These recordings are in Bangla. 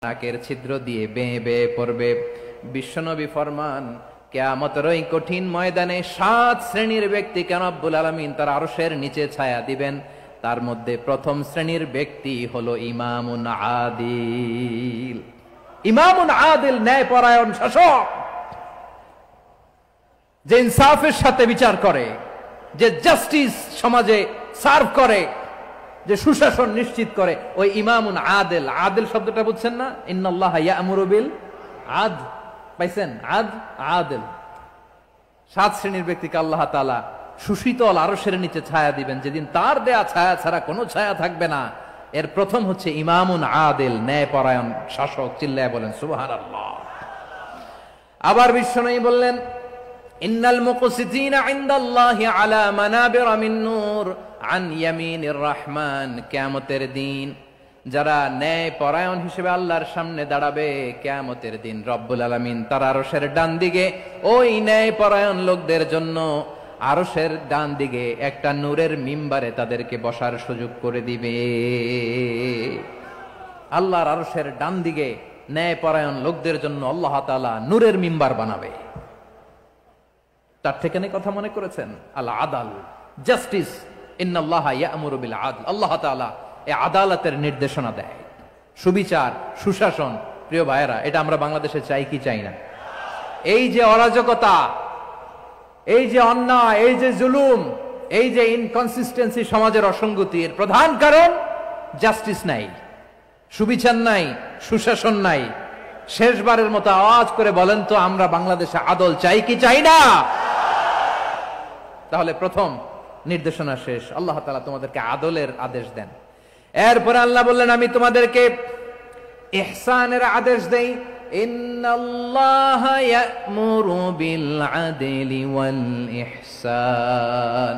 নাকের ছিদ্র দিয়ে বেয়ে বেয়ে পড়বে। বিশ্বনবী ফরমান, কিয়ামতের ওই কঠিন ময়দানে 7 শ্রেণীর ব্যক্তিকে রব্বুল আলামিন তার আরশের নিচে ছায়া দিবেন। তার মধ্যে প্রথম শ্রেণীর ব্যক্তি হলো ইমামুন আদিল। ইমামুন আদিল, ন্যায়পরায়ণ শাসক, যে ইনসাফের সাথে বিচার করে, যে জাস্টিস সমাজে সার্ভ করে, যে সুশাসন নিশ্চিত করে, ওই ইমামুন আদিল। আদিল শব্দটা বুঝছেন না? ইন্নাল্লাহা ইয়া'মুরু বিল আদল, পাইছেন? আদিল। 7 শ্রেণীর ব্যক্তিকে আল্লাহ তাআলা সুশীতল আরশের নিচে ছায়া দিবেন, যেদিন তার দেয়া ছায়া ছাড়া কোনো ছায়া থাকবে না। এর প্রথম হচ্ছে ইমামুন আদিল, ন্যায়পরায়ণ শাসক। চিল্লায় বলেন সুবহানাল্লাহ। আবার বিশ্বনবী বললেন, ইন্নাল মুকসিতিনা ইনদাল্লাহি আলা মানাবিরা মিন নূর আন ইয়ামিনির রহমান। কিয়ামতের দিন যারা ন্যায়পরায়ণ হিসেবে আল্লাহর সামনে দাঁড়াবে, কিয়ামতের দিন রব্বুল আলামিন তার আরশের ডান দিকে ওই ন্যায়পরায়ণ লোকদের জন্য আরশের ডান দিকে একটা নূরের মিম্বারে তাদেরকে বসার সুযোগ করে দিবে। আল্লাহর আরশের ডান দিকে ন্যায়পরায়ণ লোকদের জন্য আল্লাহ তাআলা নূরের মিম্বার বানাবে। তার থেকে কথা মনে করেছেন? আল আদাল, জাস্টিস। ইন্নাল্লাহা ইয়া'মুরু বিল আদল। আল্লাহ তাআলা এই আদালতের নির্দেশনা দেয়, সুবিচার, সুশাসন। প্রিয় ভাইয়েরা, এটা আমরা বাংলাদেশে চাই কি চাই না? এই যে অরাজকতা, এই যে অন্যায়, এই যে জুলুম, এই যে ইনকনসিস্টেন্সি, সমাজের অসঙ্গতি, এর প্রধান কারণ জাস্টিস নাই, সুবিচার নাই, সুশাসন নাই। শেষবারের মতো আওয়াজ করে বলেন তো, আমরা বাংলাদেশে আদল চাই কি চাই না? তাহলে প্রথম নির্দেশনা শেষ। আল্লাহ তাআলা তোমাদেরকে আদলের আদেশ দেন। এরপরে আল্লাহ বললেন, আমি তোমাদেরকে ইহসানের আদেশ দেই। ইন্নাল্লাহা ইয়া'মুরু বিল আদলি ওয়াল ইহসান।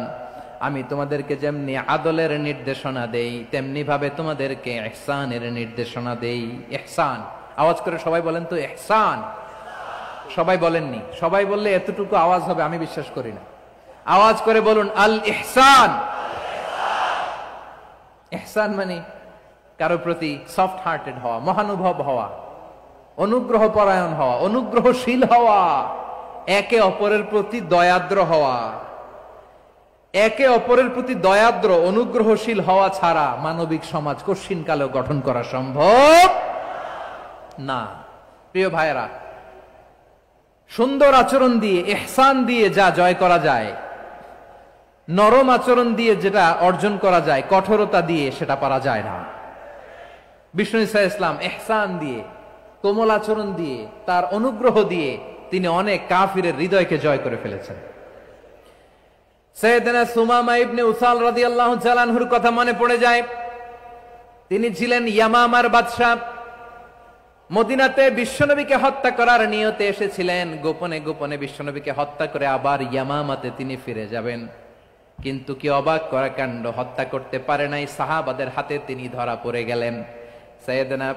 আমি তোমাদেরকে যেমনি আদলের নির্দেশনা দেই, তেমনি ভাবে তোমাদেরকে ইহসানের নির্দেশনা দেই। ইহসান, আওয়াজ করে সবাই বলেন তো ইহসান। সবাই বলেননি? সবাই বললে এতটুকু আওয়াজ হবে আমি বিশ্বাস করি না। আওয়াজ করে বলুন আল ইহসান। ইহসান মানে কারো প্রতি সফট হার্টেড হওয়া, মহানুভব হওয়া, অনুগ্রহ পরায়ণ হওয়া, অনুগ্রহশীল হওয়া, একে অপরের প্রতি দয়াদ্র হওয়া। একে অপরের প্রতি দয়াদ্র, অনুগ্রহশীল হওয়া ছাড়া মানবিক সমাজ কশিনকালেও গঠন করা সম্ভব না। প্রিয় ভাইয়েরা, সুন্দর আচরণ দিয়ে, ইহসান দিয়ে যা জয় করা যায়, নরম আচরণ দিয়ে যেটা অর্জন করা যায়, কঠোরতা দিয়ে সেটা পারা যায় না। বিষ্ণু ঈসা ইসলাম ইহসান দিয়ে, কোমল আচরণ দিয়ে, তার অনুগ্রহ দিয়ে তিনি অনেক কাফিরের হৃদয়কে জয় করে ফেলেছেন। সাইয়েদনা সুমামা ইবনে উসাল রাদিয়াল্লাহু তাআলা আনহুর কথা মনে পড়ে যায়। তিনি ছিলেন ইয়ামামার বাদশা। মদিনাতে বিশ্বনবীকে হত্যা করার নিয়তে এসেছিলেন। গোপনে গোপনে বিশ্বনবীকে হত্যা করে আবার ইয়ামামাতে তিনি ফিরে যাবেন। কিন্তু কি অবাক করা কাণ্ড, হত্যা করতে পারে নাই, সাহাবাদের হাতে তিনি ধরা পড়ে গেলেন। সাইয়েদনা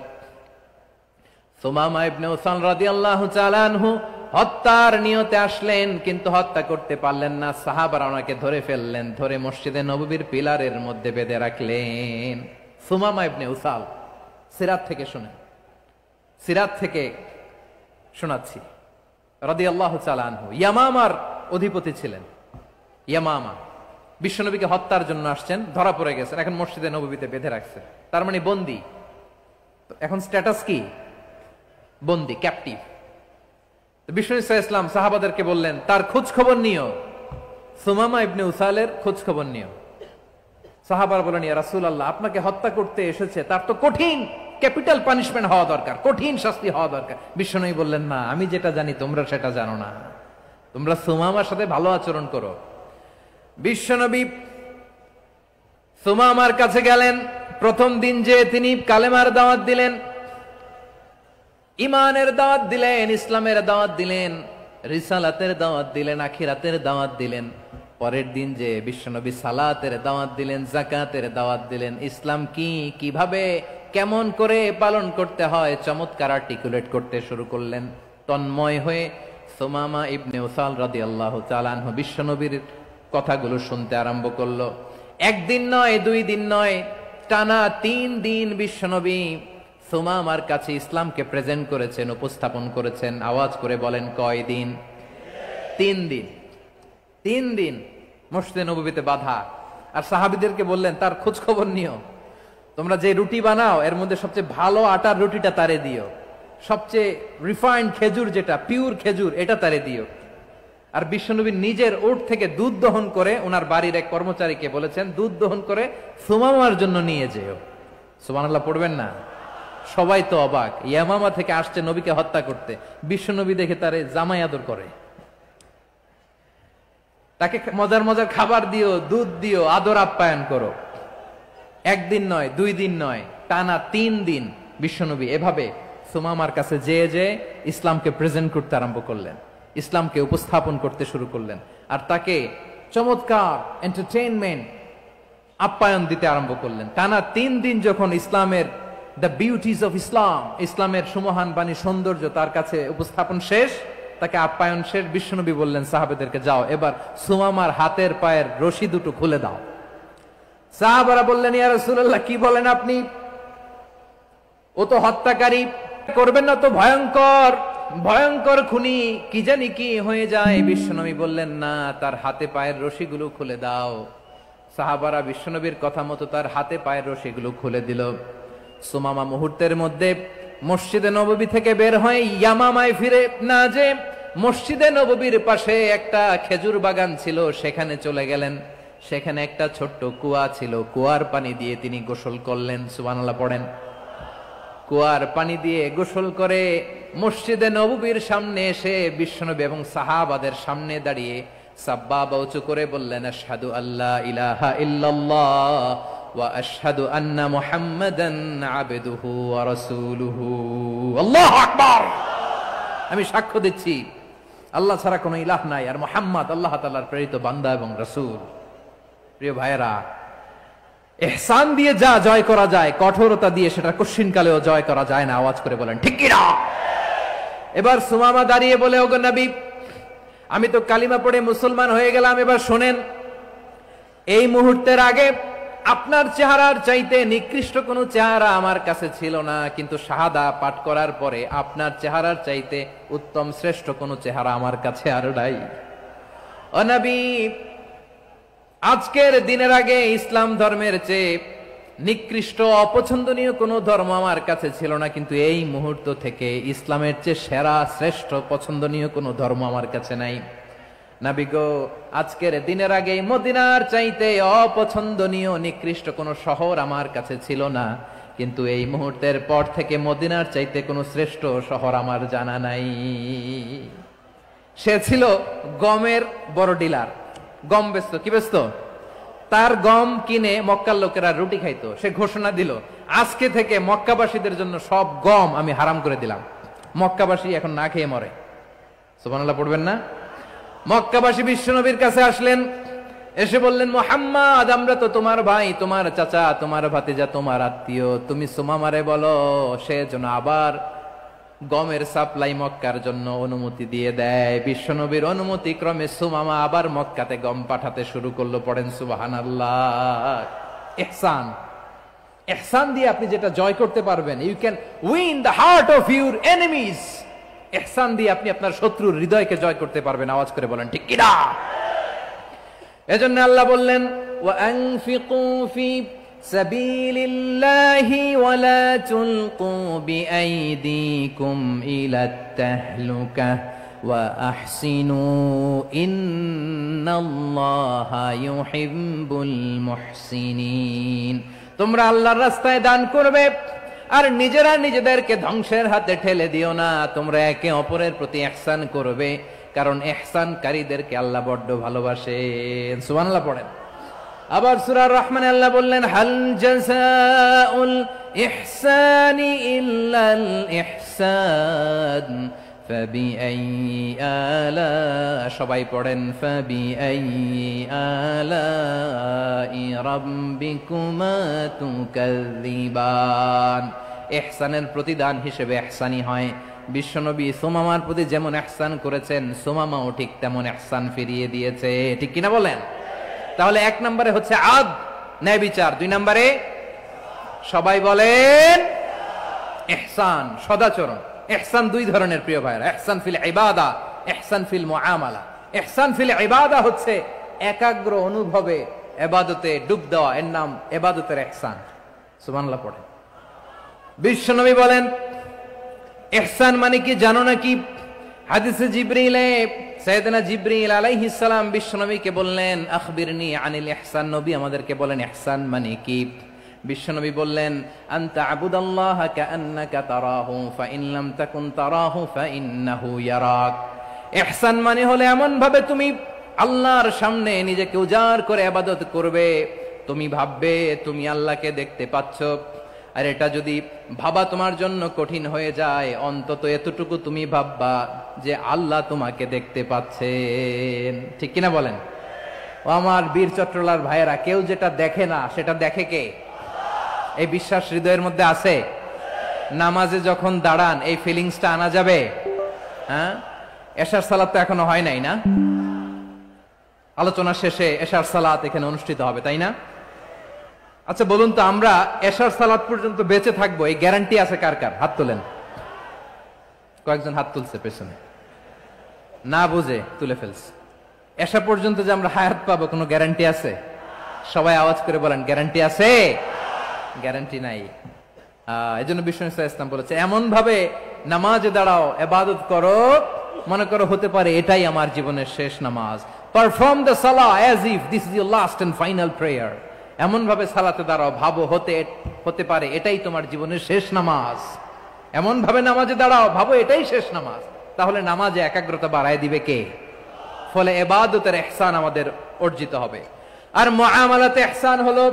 সুমামা ইবনে উসাল রাদিয়াল্লাহু তাআলা আনহু হত্যার নিয়তে আসলেন, কিন্তু হত্যা করতে পারলেন না। সাহাবারা ওনাকে ধরে ফেললেন, ধরে মসজিদে নববীর পিলারের মধ্যে বেঁধে রাখলেন। সুমামা ইবনে উসাল, সিরাত থেকে শুনেন, সিরাত থেকে শোনাচ্ছি। রাদিয়াল্লাহু তাআলা আনহু ইয়ামামার অধিপতি ছিলেন। ইয়ামামা বিশ্বনবীকে হত্যার জন্য আসছেন, ধরা পড়ে গেছেন, এখন মসজিদে নববীতে বেঁধে রাখছে। তার মানে বন্দী। এখন স্ট্যাটাস কি? বন্দী, ক্যাপটিভ। বিষ্ণু ঈসা ইসলাম সাহাবাদেরকে বললেন, তার খোঁজ খবর নিও, সুমামা ইবনে উসালের খোঁজ খবর নিও। সাহাবারা বলেন, ইয়া রাসূলুল্লাহ, আপনাকে হত্যা করতে এসেছে, তার তো কঠিন ক্যাপিটাল পানিশমেন্ট হওয়া দরকার, কঠিন শাস্তি হওয়া দরকার। বিশ্বনবী বললেন, না, আমি যেটা জানি তোমরা সেটা জানো না, তোমরা সুমামার সাথে ভালো আচরণ করো। বিশ্বনবী সুমামার কাছে গেলেন। প্রথম দিন যে তিনি কালেমার দাওয়াত দিলেন, ইমানের দাওয়াত দিলেন, ইসলামের দাওয়াত দিলেন, রিসালাতের দাওয়াত দিলেন, আখিরাতের দাওয়াত দিলেন। পরের দিন যে বিশ্বনবী সালাতের দাওয়াত দিলেন, যাকাতের দাওয়াত দিলেন, ইসলাম কি, কিভাবে, কেমন করে পালন করতে হয় চমৎকার আর্টিকুলেট করতে শুরু করলেন। তন্ময় হয়ে সুমামা ইবনে উসাল রাদিয়াল্লাহু তাআলা আনহু বিশ্বনবীর কথাগুলো শুনতে আরম্ভ করলো। একদিন নয়, 2 দিন নয়, টানা 3 দিন বিশ্বনবী সুমামার কাছে ইসলামকে প্রেজেন্ট করেছেন, উপস্থাপন করেছেন। আওয়াজ করে বলেন কয় দিন? 3 দিন। 3 দিন মসজিদে নববীতে বাধা। আর সাহাবীদেরকে বললেন তার খোঁজ খবর নিও, তোমরা যে রুটি বানাও এর মধ্যে সবচেয়ে ভালো আটার রুটিটা তারে দিও, সবচেয়ে রিফাইন্ড খেজুর যেটা পিওর খেজুর এটা তারে দিও। আর বিশ্বনবী নিজের উট থেকে দুধ দহন করে ওনার বাড়ির এক কর্মচারীকে বলেছেন দুধ দহন করে সুমামার জন্য নিয়ে যেও। সুবহানাল্লাহ পড়বেন না? সবাই তো অবাক, ইয়ামামা থেকে আসছে নবীকে হত্যা করতে, বিশ্বনবী দেখে তারে জামাই আদর করে, তাকে মজার মজার খাবার দিও, দুধ দিও, আদর আপ্যায়ন করো। 1 দিন নয়, 2 দিন নয়, টানা 3 দিন বিশ্বনবী এভাবে সুমামার কাছে যেয়ে ইসলামকে প্রেজেন্ট করতে আরম্ভ করলেন, ইসলামকে উপস্থাপন করতে শুরু করলেন। আর তাকে চমৎকার এন্টারটেইনমেন্ট আপ্যায়ন দিতে আরম্ভ করলেন। টানা 3 দিন যখন ইসলামের দ্য বিউটিজ অফ ইসলাম, ইসলামের সুমহান বাণী সৌন্দর্য তার কাছে উপস্থাপন শেষ, তাকে আপ্যায়ন শেষ, বিশ্বনবী বললেন সাহাবেদেরকে যাও এবার সুমামার হাতের পায়ের রশি দুটো খুলে দাও। সাহাবারা বললেন ইয়া রাসূলুল্লাহ কি বলেন আপনি, ও তো হত্যাকারী, করবেন না তো, ভয়ঙ্কর ভয়ঙ্কর খুনি, কি জানি কি হয়ে যায়। বিশ্বনবী বললেন না, তার হাতে পায়ের রশিগুলো খুলে দাও। সাহাবারা বিশ্বনবীর কথা মতো তার হাতে পায়ের রশিগুলো খুলে দিল। সুমামা মুহূর্তের মধ্যে মসজিদে নববী থেকে বের হয়ে ইয়ামামায় ফিরে না যে মসজিদে নববীর পাশে একটা খেজুর বাগান ছিল সেখানে চলে গেলেন। সেখানে একটা ছোট্ট কুয়া ছিল, কুয়ার পানি দিয়ে তিনি গোসল করলেন। সুবহানাল্লাহ পড়েন। কুয়ার পানি দিয়ে গোসল করে মসজিদে নববীর সামনে এসে বিশ্বনবী এবং সাহাবাদের সামনে দাঁড়িয়ে সাব্বাবা উঁচু করে বললেন আশহাদু আল্লা ইলাহা ইল্লাল্লাহ ওয়া আশহাদু আন্না মুহাম্মাদান আবদুহু ওয়া রাসূলুহু। আল্লাহু আকবার। আমি সাক্ষ্য দিচ্ছি আল্লাহ ছাড়া কোনো ইলাহ নাই আর মুহাম্মদ আল্লাহ তাআলার প্রেরিত বান্দা এবং রাসূল। প্রিয় ভাইয়েরা, ইহসান দিয়ে যা জয় করা যায়, কঠোরতা দিয়ে সেটা কঠিনকালেও জয় করা যায় না। আওয়াজ করে বলেন ঠিক কি না? এবার সুমামা দাঁড়িয়ে বলে ওগো নবী, আমি তো কালিমা পড়ে মুসলমান হয়ে গেলাম, এবার শোনেন, এই মুহূর্তের আগে আপনার চেহারার চাইতে নিকৃষ্ট কোনো চেহারা আমার কাছে ছিল না, কিন্তু শাহাদা পাঠ করার পরে আপনার চেহারার চাইতে উত্তম শ্রেষ্ঠ কোনো চেহারা আমার কাছে আর নাই। ও নবী, আজকের দিনের আগে ইসলাম ধর্মের চেয়ে নিকৃষ্ট অপছন্দনীয় কোনো ধর্ম আমার কাছে ছিল না, কিন্তু এই মুহূর্ত থেকে ইসলামের চেয়ে সেরা শ্রেষ্ঠ পছন্দনীয় কোনো ধর্ম আমার কাছে নাই। নবী গো, আজকের দিনের আগে মদিনার চাইতে অপছন্দনীয় নিকৃষ্ট কোনো শহর আমার কাছে ছিল না, কিন্তু এই মুহূর্তের পর থেকে মদিনার চাইতে কোনো শ্রেষ্ঠ শহর আমার জানা নাই। সে ছিল গমের বড় ডিলার, গম বেচত। কি বেচত? তার গম কিনে মক্কার লোকেরা রুটি খাইতো। সে ঘোষণা দিল, আজকে থেকে মক্কাবাসীদের জন্য সব গম আমি হারাম করে দিলাম, মক্কাবাসী এখন না খেয়ে মরে। সুবহানাল্লাহ পড়বেন না? মক্কাবাসী বিশ্বনবীর কাছে আসলেন, এসে বললেন মুহাম্মদ, আমরা তো তোমার ভাই, তোমার চাচা, তোমার ভাতিজা, তোমার আত্মীয়, তুমি সুমামারে বলো সে যেন আবার গমের সাপ্লাই মক্কার জন্য অনুমতি দিয়ে দেয়। বিশ্বনবীর অনুমতি ক্রমে সুমামা আবার মক্কাতে গম পাঠাতে শুরু করলো। পড়েন সুবহানাল্লাহ। ইহসান, ইহসান দিয়ে আপনি যেটা জয় করতে পারবেন, you can win the heart of your enemies. ইহসান দিয়ে আপনি আপনার শত্রুর হৃদয়কে জয় করতে পারবেন। আওয়াজ করে বলেন ঠিক কি না? এজন্য আল্লাহ বললেন ওয়া আনফিকু ফি সাবিলিল্লাহি ওয়া লা তুলকু বিআইদিকুম ইলাত তাহলুকা ওয়া আহসিনু ইন্নাল্লাহা ইউহিব্বুল মুহসিনিন। তোমরা আল্লাহর রাস্তায় দান করবে আর নিজেরা নিজেদেরকে ধ্বংসের হাতে ঠেলে দিও না। তোমরা একে অপরের প্রতি ইহসান করবে, কারণ ইহসানকারীদেরকে আল্লাহ বড্ড ভালোবাসেন। সুবহানাল্লাহ পড়েন। আবার সূরা রহমানে আল্লাহ বললেন হাল জাযাউল ইহসানি ইল্লাল ইহসান ফাবিআইয়ি আলা, সবাই পড়েন ফাবিআইয়ি আলাই রাব্বিকুমা তুকাযযিবান। ইহসানের প্রতিদান হিসেবে ইহসানি হয়। বিশ্বনবী সুমামার প্রতি যেমন ইহসান করেছেন, সুমামাও ঠিক তেমন ইহসান ফিরিয়ে দিয়েছে। ঠিক কিনা বলেন? তাহলে 1 নম্বরে হচ্ছে আদ, ন্যায় বিচার। 2 নম্বরে সবাই বলেন ইহসান সদাচরণ। ইহসান দুই ধরনের প্রিয় ভাইরা, ইহসান ফিল ইবাদা, ইহসান ফিল মুআমালা। ইহসান ফিল ইবাদা হচ্ছে একাগ্র অনুভবে ইবাদতে ডুব দেওয়া, এর নাম ইবাদতের ইহসান। সুবহানাল্লাহ পড়ে। বিশ্বনবী বলেন ইহসান মানে কি জানো নাকি? হাদিসে জিবরিলে সাইয়েদনা জিবরিল আলাইহিস সালাম বিশ্বনবীকে বললেন আখবিরনি আনিল ইহসান, নবী আমাদেরকে বলেন ইহসান মানে কি? বিশ্বনবী বললেন আনতা আবুদাল্লাহ কাআন্নাকা তারাহু ফাইন লাম তাকুন তারাহু ফাইন্নাহু ইয়ারাক। ইহসান মানে হলো এমন ভাবে তুমি আল্লাহর সামনে নিজেকে উজাড় করে ইবাদত করবে, তুমি ভাববে তুমি আল্লাহকে দেখতে পাচ্ছ। আর এটা যদি ভাবা তোমার জন্য কঠিন হয়ে যায়, অন্তত এতটুকু তুমি ভাববা যে আল্লাহ তোমাকে দেখতে পাচ্ছেন। ঠিক কিনা বলেন? ও আমার বীর চট্টলার ভাইয়েরা, কেউ যেটা দেখে না সেটা দেখে কে? এই বিশ্বাস হৃদয়ের মধ্যে আছে? নামাজে যখন দাঁড়ান এই ফিলিংসটা আনা যাবে? হ্যাঁ, এশার সালাত তো এখনো হয় নাই না? আলোচনা শেষে এশার সালাত এখানে অনুষ্ঠিত হবে, তাই না? আচ্ছা বলুন তো, আমরা এশার সালাত পর্যন্ত বেঁচে থাকবো এই গ্যারান্টি আছে কার কার? হাত তোলেন। কয়েকজন হাত তুলছে পেছনে, না বুঝে তুলে ফেলছে। এশা পর্যন্ত যে আমরা হায়াত পাবো কোনো গ্যারান্টি আছে? সবাই আওয়াজ করে বলেন গ্যারান্টি আছে? গ্যারান্টি নাই। এজন্য বিষ্ণু ইসলাম বলেছে এমন ভাবে নামাজে দাঁড়াও, ইবাদত করো, মনে করো হতে পারে এটাই আমার জীবনের শেষ নামাজ। Perform the salah as if this is your last and final prayer. এমন ভাবে সালাতে দাঁড়াও, ভাবো হতে পারে এটাই তোমার জীবনের শেষ নামাজ। এমন ভাবে নামাজে দাঁড়াও, ভাবো এটাই শেষ নামাজ। তাহলে নামাজে একাগ্রতা বাড়ায় দিবে কে? ফলে ইবাদতের ইহসান আমাদের অর্জিত হবে। আর মুআমালাতে ইহসান হলো,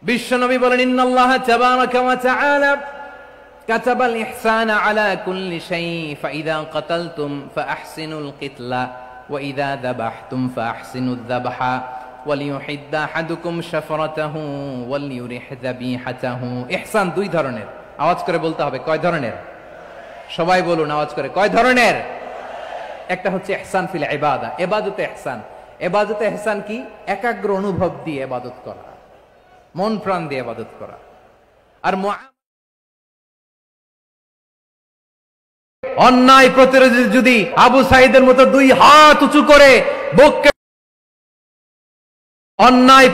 বিশ্বনবী বলেন ইন্নাল্লাহা তাবারাকা ওয়া তাআলা কাতাবাল ইহসানা আলা কুল্লি শাই ফাইযা কাতালতুম ফাআহসিনুল কিতলা ওয়া ইযা যাবাহতুম ফাআহসিনুদ যাবহা ওয়ালিয়ুহিদ্দা আহাদুকুম শাফরাতাহু ওয়ালিয়ুরিহ যাবিহাতাহু। ইহসান দুই ধরনের, আওয়াজ করে বলতে হবে। কয় ধরনের? সবাই বলুন আওয়াজ করে, কয় ধরনের? একটা হচ্ছে ইহসান ফিল ইবাদা, ইবাদতে ইহসান। ইবাদতে ইহসান কি? একাগ্র অনুভব দিয়ে ইবাদত করা, মন প্রাণ দিয়ে ইবাদত করা। আর অন্যায় প্রতিরোধী যদি আবু সাঈদের মতো দুই হাত উঁচু করে বুককে অন্যায়